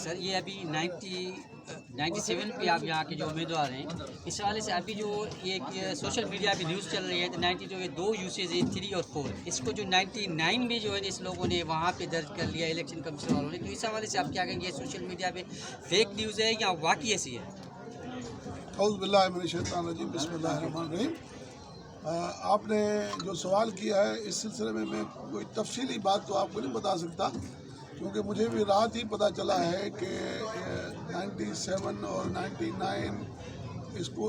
سر یہ ابھی 97 پہ آپ یہاں کے جو امیدوار ہیں اس حوالے سے ابھی جو یہ سوشل میڈیا پہ نیوز چل رہی ہے تو 90 جو یہ 2 یوسیز ہیں 3 اور 4 اس کو جو 99 بھی جو ہے اس لوگوں نے وہاں پہ درج کر لیا الیکشن کمیشن والوں نے، تو اس حوالے سے آپ کیا کہیں گے؟ سوشل میڈیا پہ فیک نیوز ہے یا واقعی ایسی ہے؟ اعوذ باللہ من الشیطان الرجیم، بسم اللہ الرحمن الرحیم۔ آپ نے جو سوال کیا ہے اس سلسلے میں کوئی تفصیلی بات تو آپ کو نہیں بتا سکتا، کیونکہ مجھے بھی رات ہی پتہ چلا ہے کہ 97 اور 99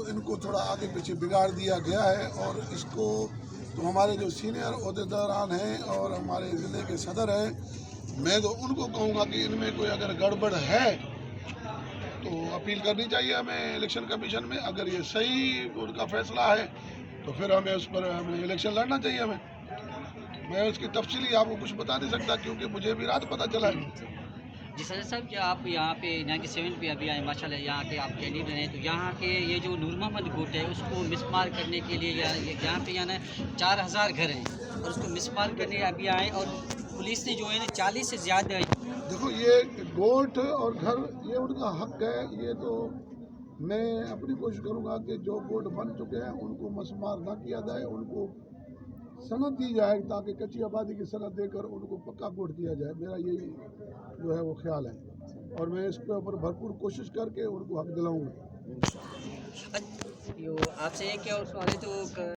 ان کو تھوڑا آگے پیچھے بگاڑ دیا گیا ہے، اور اس کو تو ہمارے جو سینئر عہدیداران ہیں اور ہمارے ضلع کے صدر ہیں، میں تو ان کو کہوں گا کہ ان میں کوئی اگر گڑبڑ ہے تو اپیل کرنی چاہیے ہمیں الیکشن کمیشن میں۔ اگر یہ صحیح ان کا فیصلہ ہے تو پھر ہمیں اس پر الیکشن لڑنا چاہیے ہمیں۔ میں اس کی تفصیلی آپ کو کچھ بتا نہیں سکتا کیونکہ مجھے بھی رات پتہ چلا ہے۔ جی سر صاحب، کیا آپ یہاں پہ 97 پہ ابھی آئے ماشاء اللہ، یہاں کے آپ کینڈیڈیٹ ہیں، تو یہاں کے یہ جو نور محمد گٹ ہے اس کو مسمار کرنے کے لیے یہاں پہ یعنی 4000 گھر ہیں اور اس کو مسمار کرنے ابھی آئے، اور پولیس نے جو ہے 40 سے زیادہ دیکھو یہ گوٹ اور گھر یہ ان کا حق ہے، یہ تو میں اپنی کوشش کروں گا کہ جو گوٹ بن چکے ہیں ان کو مسمار نہ کیا جائے، ان کو صنعت دی جائے تاکہ کچی آبادی کی صنعت دے کر ان کو پکا گوٹ دیا جائے۔ میرا یہی جو ہے وہ خیال ہے، اور میں اس کے اوپر بھرپور کوشش کر کے ان کو حق دلاؤں گا۔ آپ سے ایک اور سوال ہے تو